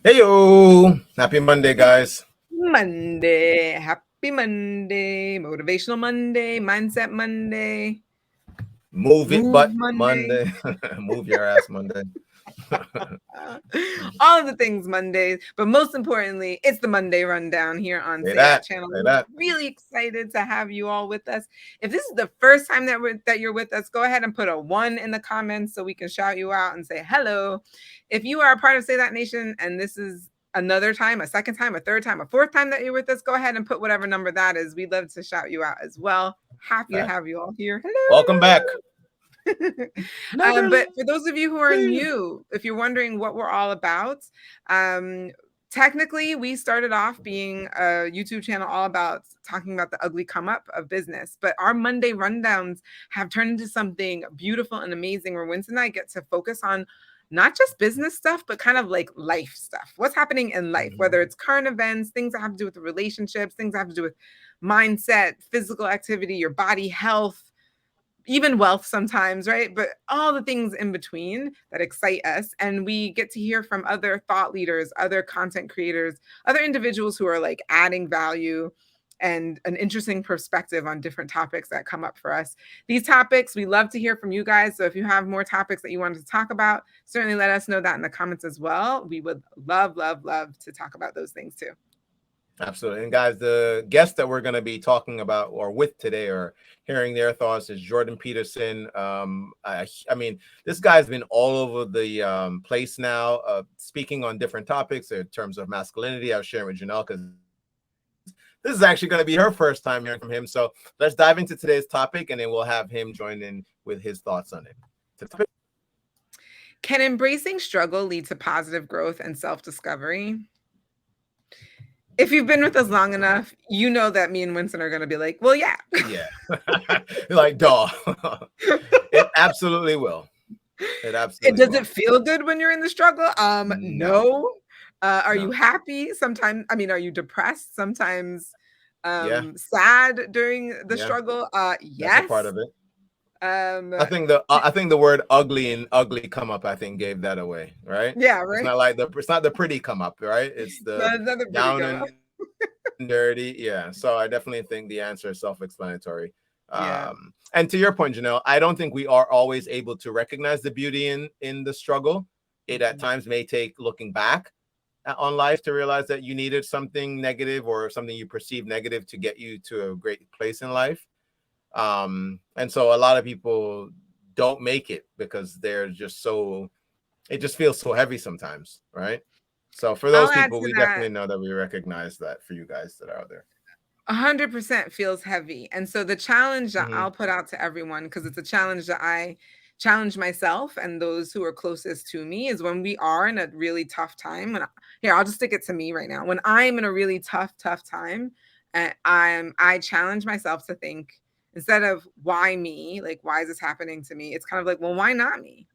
Heyo! Happy Monday, guys. Monday. Happy Monday. Motivational Monday. Mindset Monday. Move it, Move but Monday. Monday. Move your ass, Monday. All of the things Mondays. But most importantly, it's the Monday Rundown here on Say SayThat that. channel. Say We're that. really excited to have you all with us. If this is the first time that you're with us, go ahead and put a 1 in the comments so we can shout you out and say hello. If you are a part of SayThat Nation and this is another time, a second time, a third time, a fourth time that you're with us, go ahead and put whatever number that is. We'd love to shout you out as well. Happy to have you all here. Hello. Welcome back. But for those of you who are new, if you're wondering what we're all about, technically we started off being a YouTube channel all about talking about the ugly come up of business, but our Monday rundowns have turned into something beautiful and amazing where Winston and I get to focus on not just business stuff, but kind of like life stuff. What's happening in life, whether it's current events, things that have to do with the relationships, things that have to do with mindset, physical activity, your body health, even wealth sometimes, right? But all the things in between that excite us. And we get to hear from other thought leaders, other content creators, other individuals who are like adding value and an interesting perspective on different topics that come up for us. These topics, we love to hear from you guys. So if you have more topics that you wanted to talk about, certainly let us know that in the comments as well. We would love to talk about those things too. Absolutely. And guys, the guests that we're going to be talking about or with today or hearing their thoughts is Jordan Peterson. I mean, this guy's been all over the place now, speaking on different topics in terms of masculinity. I was sharing with Janelle because this is actually going to be her first time hearing from him. So let's dive into today's topic, and then we'll have him join in with his thoughts on it. Can embracing struggle lead to positive growth and self-discovery? If you've been with us long enough, you know that me and Winston are going to be like, well, yeah. Yeah. Like, duh. It absolutely will. It absolutely Does will. it feel good when you're in the struggle? No. Are you happy? Sometimes, I mean, are you depressed? Sometimes sad during the struggle? Yes. That's a part of it. I think the word ugly and ugly come up, I think, gave that away, right? Yeah, right. It's not the pretty come up, right? It's the down and dirty. Yeah. So I definitely think the answer is self-explanatory. And to your point, Janelle, I don't think we are always able to recognize the beauty in the struggle. It at times may take looking back on life to realize that you needed something negative or something you perceive negative to get you to a great place in life. And so a lot of people don't make it because they're just it just feels so heavy sometimes, right? So for those people, we definitely know that we recognize that for you guys that are out there. 100% feels heavy. And so the challenge that I'll put out to everyone, because it's a challenge that I challenge myself and those who are closest to me, is when we are in a really tough time. I'll just stick it to me right now. When I'm in a really tough time, and I challenge myself to think, instead of why me, like, why is this happening to me? It's kind of like, well, why not me?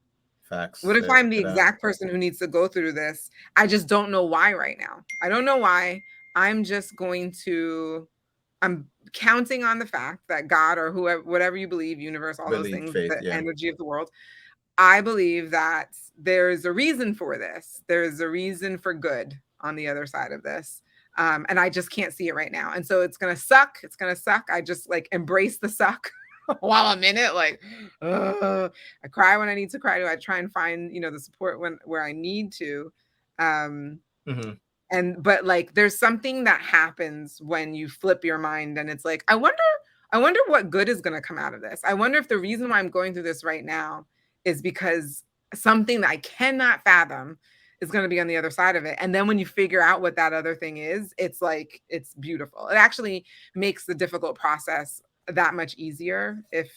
Facts. What if I'm the exact person who needs to go through this? I just don't know why right now. I don't know why. I'm counting on the fact that God or whoever, whatever you believe, universe, all those things, the energy of the world. I believe that there's a reason for this. There's a reason for good on the other side of this. And I just can't see it right now. And so it's going to suck. It's going to suck. I just like embrace the suck while I'm in it. Like, I cry when I need to cry. I try and find, the support where I need to. But like, there's something that happens when you flip your mind and it's like, I wonder what good is going to come out of this. I wonder if the reason why I'm going through this right now is because something that I cannot fathom is going to be on the other side of it. And then when you figure out what that other thing is, it's like, it's beautiful. It actually makes the difficult process that much easier, if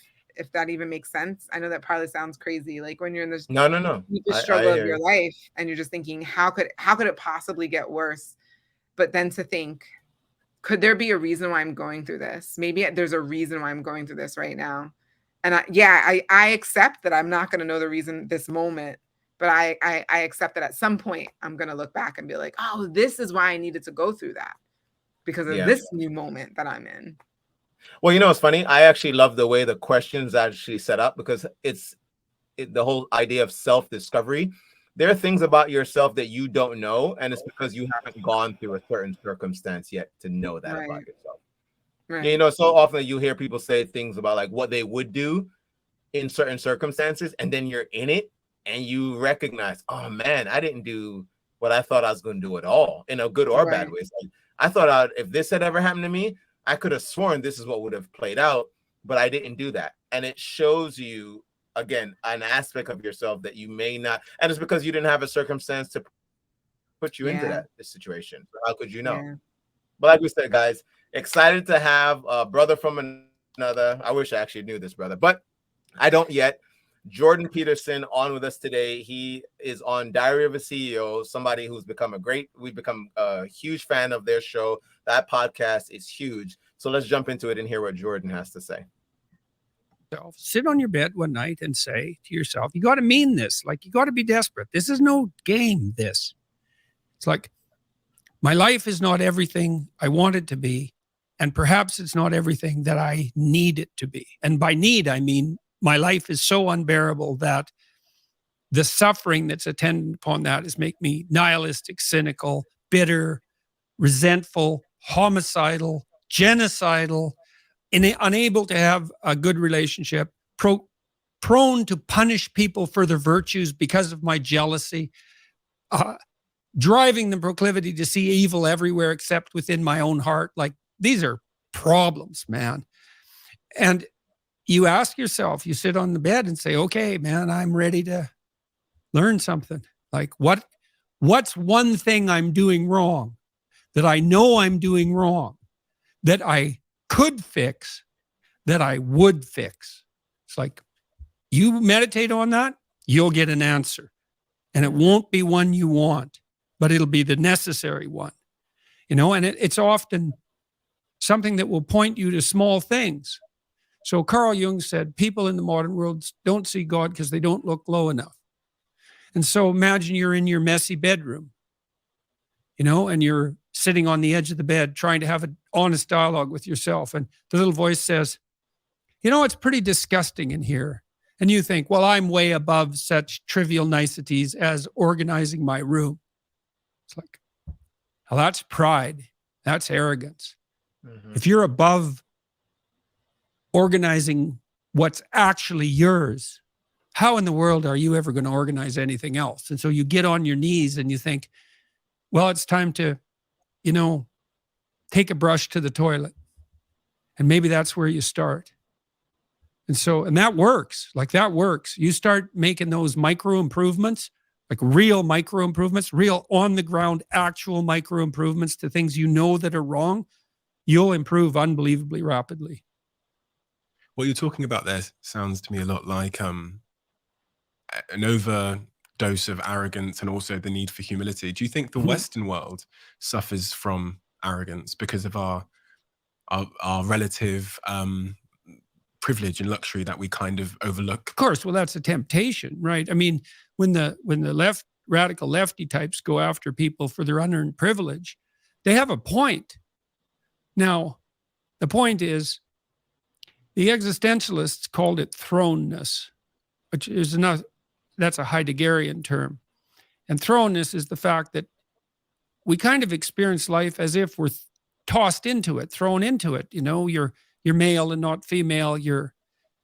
that even makes sense. I know that probably sounds crazy. Like when you're in this struggle of your life and you're just thinking, how could it possibly get worse? But then to think, could there be a reason why I'm going through this? Maybe there's a reason why I'm going through this right now. And I accept that I'm not going to know the reason this moment, but I accept that at some point I'm going to look back and be like, oh, this is why I needed to go through that, because of this new moment that I'm in. Well, it's funny. I actually love the way the questions actually set up, because the whole idea of self-discovery there are things about yourself that you don't know, and it's because you haven't gone through a certain circumstance yet to know that about Right. yourself. Right. Yeah, you know, so often you hear people say things about like what they would do in certain circumstances, and then you're in it and you recognize, oh man, I didn't do what I thought I was going to do at all, in a good or bad Right. way. It's like, I thought if this had ever happened to me, I could have sworn this is what would have played out, but I didn't do that. And it shows you, again, an aspect of yourself that you may not, and it's because you didn't have a circumstance to put you into Yeah. this situation. So how could you know? Yeah. But like we said, guys, excited to have a brother from another. I wish I actually knew this brother, but I don't yet. Jordan Peterson on with us today. He is on Diary of a CEO, somebody who's we've become a huge fan of their show. That podcast is huge. So let's jump into it and hear what Jordan has to say. Sit on your bed one night and say to yourself, you got to mean this. Like, you got to be desperate. This is no game, this. It's like, my life is not everything I want it to be. And perhaps it's not everything that I need it to be. And by need, I mean, my life is so unbearable that the suffering that's attendant upon that is make me nihilistic, cynical, bitter, resentful, homicidal, genocidal, unable to have a good relationship, prone to punish people for their virtues because of my jealousy, driving the proclivity to see evil everywhere except within my own heart. Like, these are problems, man. And you ask yourself, you sit on the bed and say, okay, man, I'm ready to learn something. Like, what's one thing I'm doing wrong that I know I'm doing wrong, that I could fix, that I would fix? It's like, you meditate on that, you'll get an answer. And it won't be one you want, but it'll be the necessary one. You know, and it's often something that will point you to small things. So Carl Jung said, people in the modern world don't see God because they don't look low enough. And so imagine you're in your messy bedroom, you know, and you're sitting on the edge of the bed trying to have an honest dialogue with yourself. And the little voice says, you know, it's pretty disgusting in here. And you think, well, I'm way above such trivial niceties as organizing my room. It's like, well, that's pride. That's arrogance. Mm-hmm. If you're above organizing what's actually yours, how in the world are you ever going to organize anything else? And so you get on your knees and you think, well, it's time to, you know, take a brush to the toilet. And maybe that's where you start. And so, and that works. Like, that works. You start making those micro improvements, like real micro improvements, real on the ground, actual micro improvements to things you know that are wrong, you'll improve unbelievably rapidly. What you're talking about there sounds to me a lot like an overdose of arrogance and also the need for humility. Do you think the Western world suffers from arrogance because of our relative privilege and luxury that we kind of overlook? Of course. Well, that's a temptation, right? I mean, when the radical lefty types go after people for their unearned privilege, they have a point. Now, the point is, the existentialists called it thrownness, which is that's a Heideggerian term. And thrownness is the fact that we kind of experience life as if we're tossed into it, thrown into it. You know, you're male and not female. You're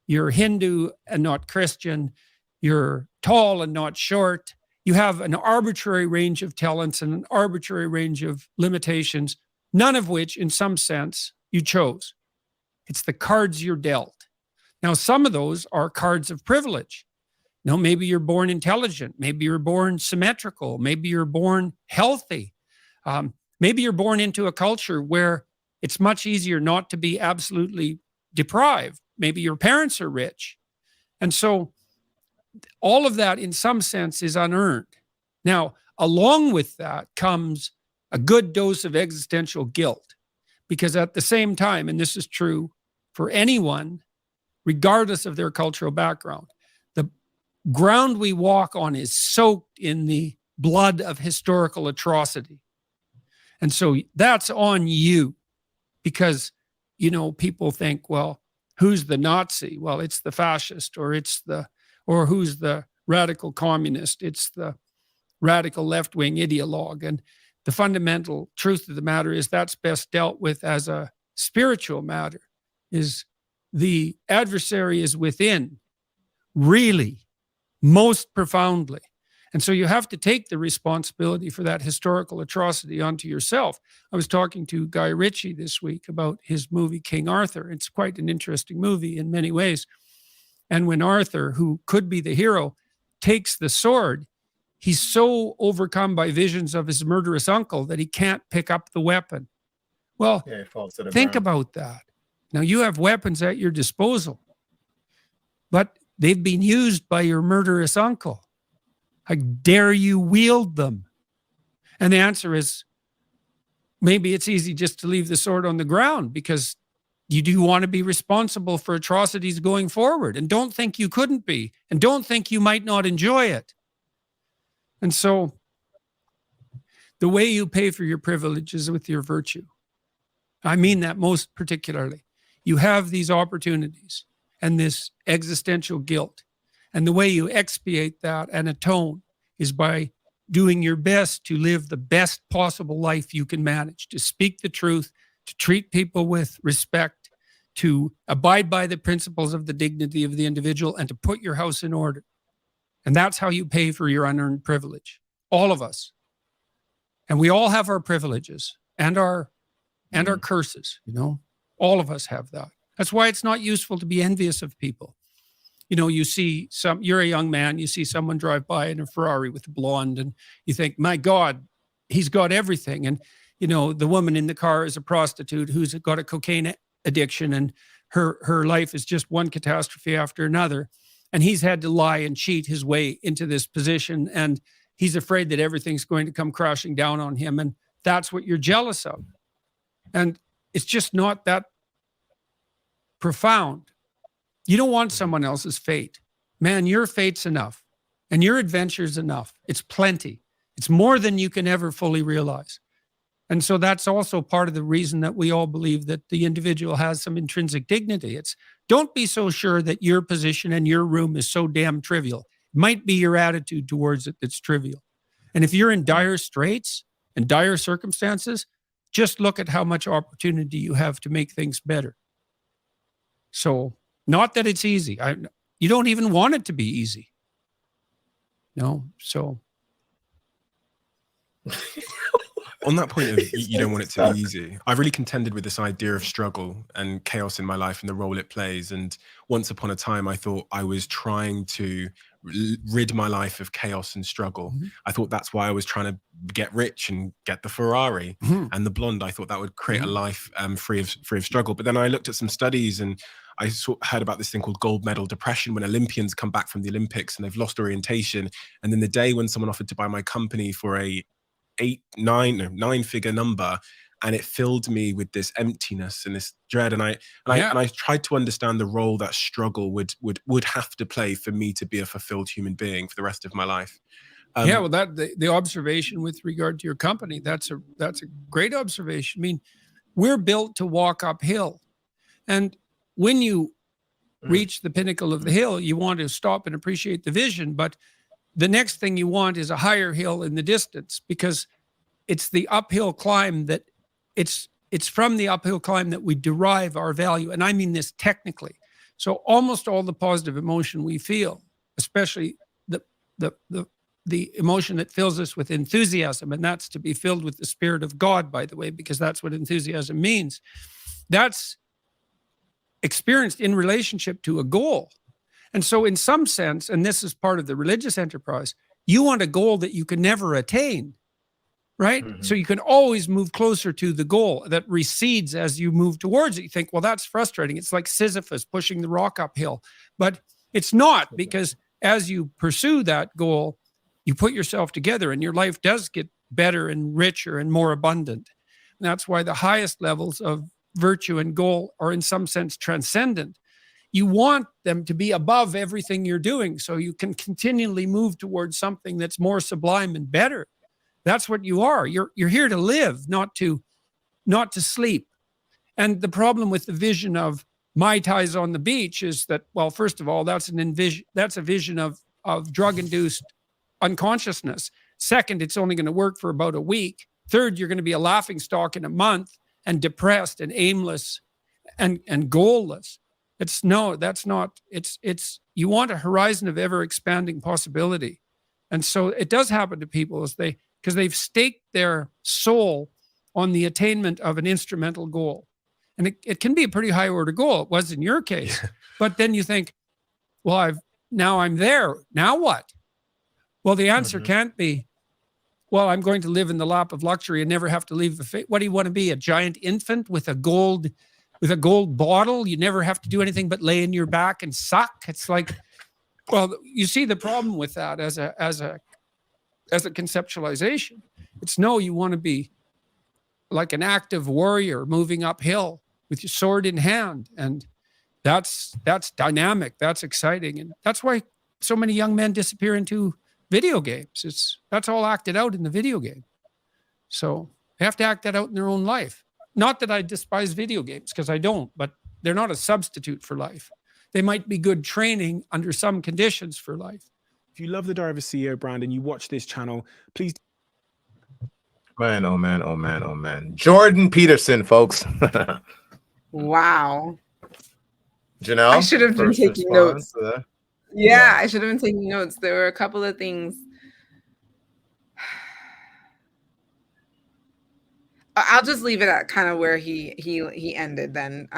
Hindu and not Christian. You're tall and not short. You have an arbitrary range of talents and an arbitrary range of limitations, none of which, in some sense, you chose. It's the cards you're dealt. Now, some of those are cards of privilege. You know, maybe you're born intelligent. Maybe you're born symmetrical. Maybe you're born healthy. Maybe you're born into a culture where it's much easier not to be absolutely deprived. Maybe your parents are rich. And so all of that, in some sense, is unearned. Now, along with that comes a good dose of existential guilt, because at the same time, and this is true for anyone, regardless of their cultural background, the ground we walk on is soaked in the blood of historical atrocity. And so that's on you, because, you know, people think, well, who's the Nazi? Well, it's the fascist, or who's the radical communist? It's the radical left-wing ideologue. And the fundamental truth of the matter is that's best dealt with as a spiritual matter, is the adversary is within, really, most profoundly. And so you have to take the responsibility for that historical atrocity onto yourself. I was talking to Guy Ritchie this week about his movie King Arthur. It's quite an interesting movie in many ways. And when Arthur, who could be the hero, takes the sword, he's so overcome by visions of his murderous uncle that he can't pick up the weapon. Well, think about that. Now, you have weapons at your disposal, but they've been used by your murderous uncle. How dare you wield them? And the answer is, maybe it's easy just to leave the sword on the ground because you do want to be responsible for atrocities going forward, and don't think you couldn't be, and don't think you might not enjoy it. And so the way you pay for your privilege is with your virtue. I mean that most particularly. You have these opportunities and this existential guilt. And the way you expiate that and atone is by doing your best to live the best possible life you can manage, to speak the truth, to treat people with respect, to abide by the principles of the dignity of the individual, and to put your house in order. And that's how you pay for your unearned privilege. All of us. And we all have our privileges and our curses, you know. All of us have that. That's why it's not useful to be envious of people. You know, you're a young man, you see someone drive by in a Ferrari with a blonde, and you think, my God, he's got everything. And, you know, the woman in the car is a prostitute who's got a cocaine addiction, and her life is just one catastrophe after another. And he's had to lie and cheat his way into this position, and he's afraid that everything's going to come crashing down on him. And that's what you're jealous of. And it's just not that profound. You don't want someone else's fate. Man, your fate's enough, and your adventure's enough. It's plenty. It's more than you can ever fully realize. And so that's also part of the reason that we all believe that the individual has some intrinsic dignity. It's, don't be so sure that your position and your room is so damn trivial. It might be your attitude towards it that's trivial. And if you're in dire straits and dire circumstances, just look at how much opportunity you have to make things better. So, not that it's easy. You don't even want it to be easy. No, so. On that point of you don't want it to be easy, I've really contended with this idea of struggle and chaos in my life and the role it plays. And once upon a time, I thought I was trying to rid my life of chaos and struggle. Mm-hmm. I thought that's why I was trying to get rich and get the Ferrari and the blonde. I thought that would create a life free of struggle. But then I looked at some studies and I heard about this thing called gold medal depression, when Olympians come back from the Olympics and they've lost orientation. And then the day when someone offered to buy my company for a nine-figure number, and it filled me with this emptiness and this dread. And I tried to understand the role that struggle would have to play for me to be a fulfilled human being for the rest of my life. Well, that the observation with regard to your company, that's a great observation. I mean, we're built to walk uphill, and when you reach the pinnacle of the hill, you want to stop and appreciate the vision. But the next thing you want is a higher hill in the distance, because it's the uphill climb that it's from the uphill climb that we derive our value. And I mean this technically. So almost all the positive emotion we feel, especially the emotion that fills us with enthusiasm, and that's to be filled with the Spirit of God, by the way, because that's what enthusiasm means. That's experienced in relationship to a goal. And so in some sense, and this is part of the religious enterprise, you want a goal that you can never attain, right? Mm-hmm. So you can always move closer to the goal that recedes as you move towards it. You think, well, that's frustrating. It's like Sisyphus pushing the rock uphill. But it's not, because as you pursue that goal, you put yourself together and your life does get better and richer and more abundant. And that's why the highest levels of virtue and goal are in some sense transcendent. You want them to be above everything you're doing so you can continually move towards something that's more sublime and better. That's what you are. You're here to live, not to sleep. And the problem with the vision of Mai Tais on the beach is that, well, first of all, that's a vision of drug-induced unconsciousness. Second, it's only going to work for about a week. Third, you're going to be a laughing stock in a month and depressed and aimless and goalless. It's no, that's not, it's, you want a horizon of ever expanding possibility. And so it does happen to people because they've staked their soul on the attainment of an instrumental goal. And it can be a pretty high order goal. It was in your case. But then you think, well, now I'm there. Now what? Well, the answer can't be, well, I'm going to live in the lap of luxury and never have to leave the face. What do you want to be? A giant infant with a gold bottle? You never have to do anything but lay in your back and suck. It's like, well, you see the problem with that as a conceptualization. It's no, you want to be like an active warrior moving uphill with your sword in hand. And that's dynamic. That's exciting. And that's why so many young men disappear into video games. That's all acted out in the video game. So they have to act that out in their own life. Not that I despise video games, because I don't, but they're not a substitute for life. They might be good training under some conditions for life. If you love the Diary of a CEO brand and you watch this channel, please. Man, oh man, oh man, oh man. Jordan Peterson, folks. Wow. Janelle? I should have been taking notes. Yeah, I should have been taking notes. There were a couple of things. I'll just leave it at kind of where he ended then.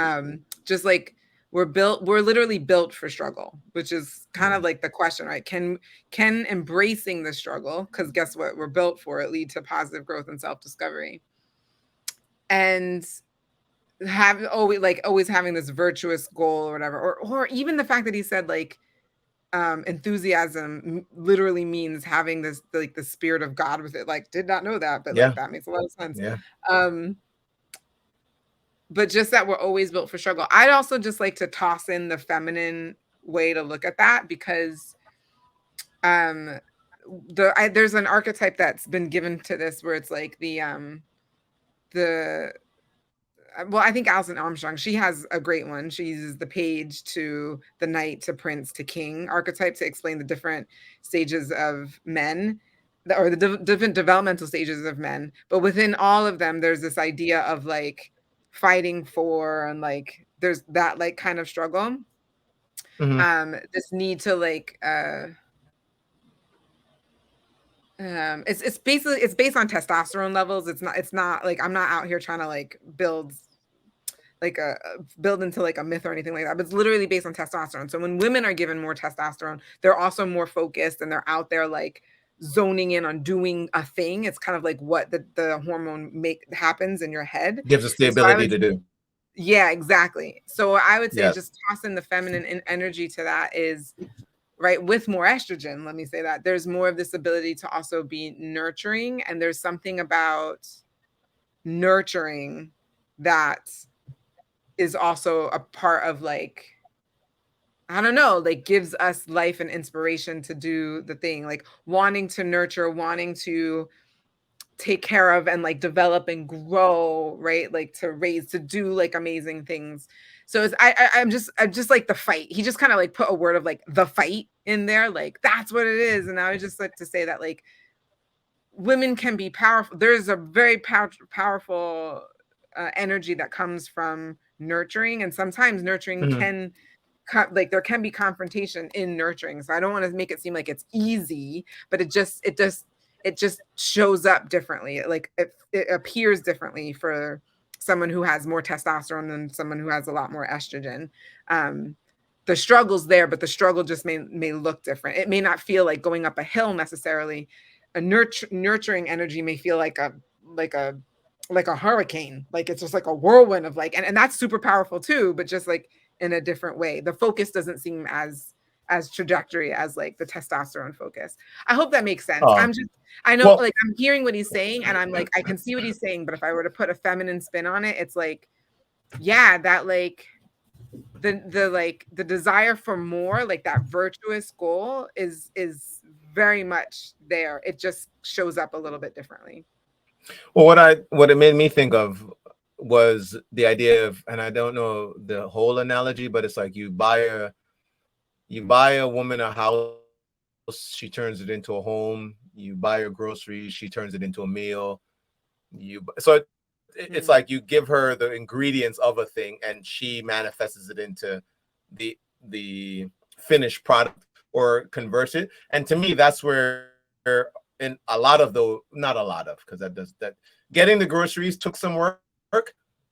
Just like we're literally built for struggle, which is kind of like the question, right? Can embracing the struggle, because guess what, we're built for it, lead to positive growth and self-discovery. And always having this virtuous goal or whatever, or even the fact that he said like enthusiasm literally means having this like the spirit of God with it. Like, did not know that, but like that makes a lot of sense. Yeah. But just that we're always built for struggle. I'd also just like to toss in the feminine way to look at that, because there's an archetype that's been given to this where it's like well, I think Alison Armstrong, she has a great one. She uses the page to the knight to prince to king archetype to explain the different stages of men, or the different developmental stages of men. But within all of them, there's this idea of like fighting for, and like there's that like kind of struggle. This need to like it's based on testosterone levels. It's not like I'm not out here trying to like build into like a myth or anything like that, but it's literally based on testosterone. So when women are given more testosterone, they're also more focused and they're out there like zoning in on doing a thing. It's kind of like what the hormone happens in your head. Gives us the ability to do. Yeah, exactly. So I would say just tossing the feminine energy to that is right with more estrogen. Let me say that there's more of this ability to also be nurturing. And there's something about nurturing that is also a part of like, I don't know, like gives us life and inspiration to do the thing, like wanting to nurture, wanting to take care of and like develop and grow, right? Like to do like amazing things. So I'm just like the fight. He just kind of like put a word of like the fight in there. Like that's what it is. And I would just like to say that like women can be powerful. There's a very powerful energy that comes from nurturing. And sometimes nurturing can like there can be confrontation in nurturing. So I don't want to make it seem like it's easy, but it just shows up differently. Like it appears differently for someone who has more testosterone than someone who has a lot more estrogen. The struggle's there, but the struggle just may look different. It may not feel like going up a hill necessarily. A nurturing energy may feel like a hurricane. Like it's just like a whirlwind of like, and that's super powerful too, but just like in a different way. The focus doesn't seem as trajectory as like the testosterone focus. I hope that makes sense. I know like I'm hearing what he's saying and I'm like, I can see what he's saying, but if I were to put a feminine spin on it, it's like, yeah, that like the desire for more, like that virtuous goal is very much there. It just shows up a little bit differently. Well, what it made me think of was the idea of, and I don't know the whole analogy, but it's like you buy a woman a house she turns it into a home. You buy her groceries, she turns it into a meal. It's like you give her the ingredients of a thing, and she manifests it into the finished product or converts it. And to me, that's where in a lot of not a lot of, because that getting the groceries took some work.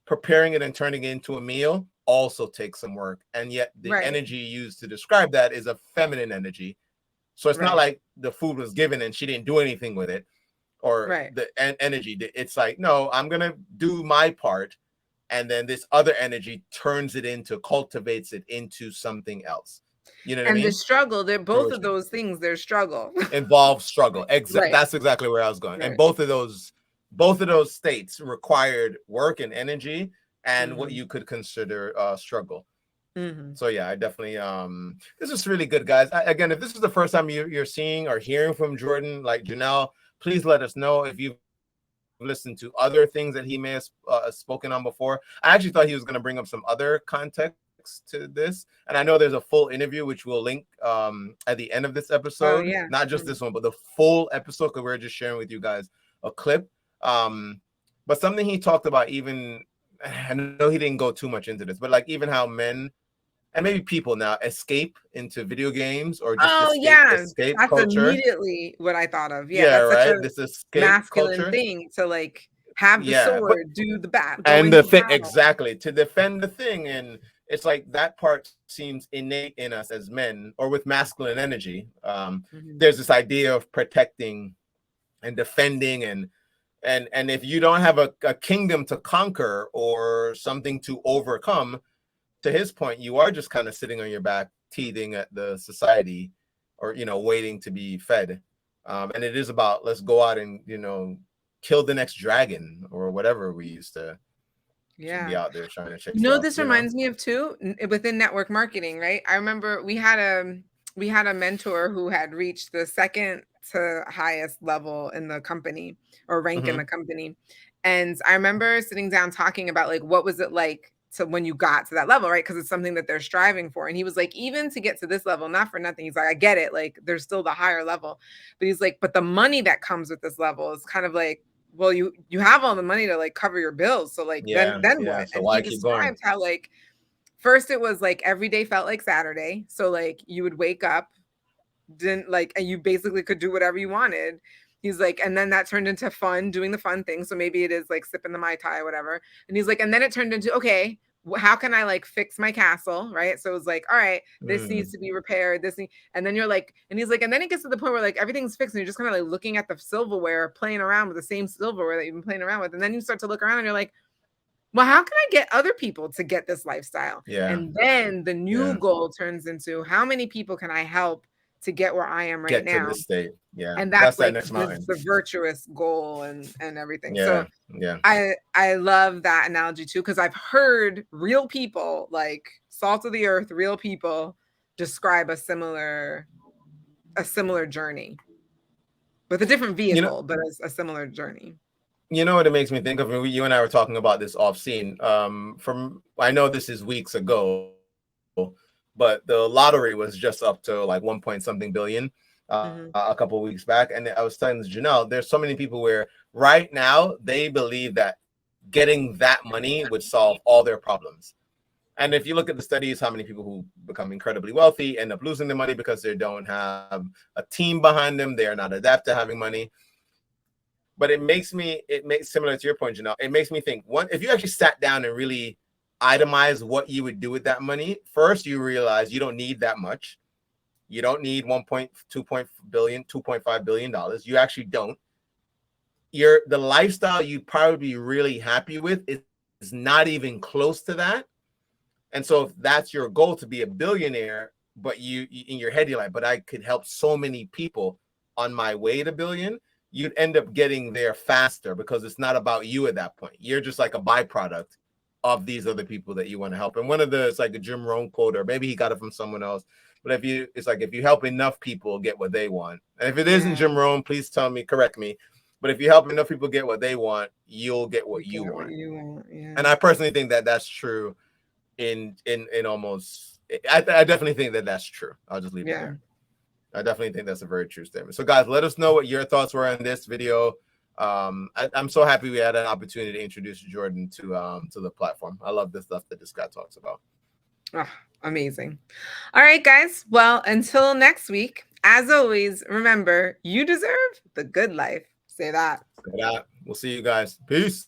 Preparing it and turning it into a meal also takes some work, and yet the energy used to describe that is a feminine energy. So it's not like the food was given and she didn't do anything with it, or the energy. It's like, no, I'm gonna do my part, and then this other energy cultivates it into something else. You know what I mean? And the struggle, they're both of those things. There's struggle. Involves struggle. That's exactly where I was going. And both of those states required work and energy, and what you could consider struggle. So yeah, I definitely this is really good, guys. Again, if this is the first time you're seeing or hearing from Jordan, like Janelle, please let us know if you've listened to other things that he may have spoken on before. I actually thought he was going to bring up some other context to this, and I know there's a full interview which we'll link at the end of this episode. Not just this one, but the full episode, because we're just sharing with you guys a clip. But something he talked about, even, I know he didn't go too much into this, but like even how men and maybe people now escape into video games or just escape that's culture. Immediately what I thought of. That's such a this escape masculine culture thing to like have the sword, do the bat, and the thing exactly to defend the thing. And it's like that part seems innate in us as men, or with masculine energy. There's this idea of protecting and defending, and if you don't have a kingdom to conquer or something to overcome, to his point, you are just kind of sitting on your back, teething at the society, or waiting to be fed. And it is about, let's go out and kill the next dragon, or whatever we used to be out there trying to check. This reminds me of too, within network marketing, right? I remember we had a mentor who had reached the second to highest level in the company, or rank in the company. And I remember sitting down talking about like, what was it like to when you got to that level, right? Because it's something that they're striving for. And he was like, even to get to this level, not for nothing, he's like, I get it, like there's still the higher level, but he's like, but the money that comes with this level is kind of like, well, you have all the money to like cover your bills, so like then what? So and why he keep described going? how like first it was like every day felt like Saturday, so like you would wake up, and you basically could do whatever you wanted. He's like, and then that turned into fun, doing the fun thing. So maybe it is like sipping the Mai Tai or whatever. And he's like, and then it turned into, okay, how can I like fix my castle? Right. So it was like, all right, this needs to be repaired. And then you're like, and he's like, and then it gets to the point where like everything's fixed and you're just kind of like looking at the silverware, playing around with the same silverware that you've been playing around with. And then you start to look around and you're like, well, how can I get other people to get this lifestyle? And then the new goal turns into, how many people can I help to get where I am right now? To this state. And that's like the virtuous goal and everything. I love that analogy too, because I've heard real people, like salt of the earth, real people describe a similar journey with a different vehicle, but a similar journey. You know what it makes me think of? You and I were talking about this off scene. I know this is weeks ago, but the lottery was just up to like 1 point something billion a couple of weeks back. And I was telling Janelle, there's so many people where right now they believe that getting that money would solve all their problems. And if you look at the studies, how many people who become incredibly wealthy end up losing their money because they don't have a team behind them. They are not adept to having money. But it makes similar to your point, Janelle, it makes me think, if you actually sat down and really itemize what you would do with that money, first you realize you don't need that much. You don't need $2.5 billion. You actually don't. The lifestyle you'd probably be really happy with is not even close to that. And so if that's your goal, to be a billionaire, but you in your head, you're like, but I could help so many people on my way to billion, you'd end up getting there faster because it's not about you at that point. You're just like a byproduct of these other people that you want to help. And it's like a Jim Rohn quote, or maybe he got it from someone else. But it's like, if you help enough people get what they want, and if it isn't Jim Rohn, please correct me. But if you help enough people get what they want, you'll get what you want. And I personally think that that's true in almost, I definitely think that that's true. I'll just leave it there. I definitely think that's a very true statement. So guys, let us know what your thoughts were on this video. I'm so happy we had an opportunity to introduce Jordan to the platform. I love the stuff that this guy talks about. Oh, amazing. All right, guys. Well, until next week, as always, remember, you deserve the good life. Say that. Say that. We'll see you guys. Peace.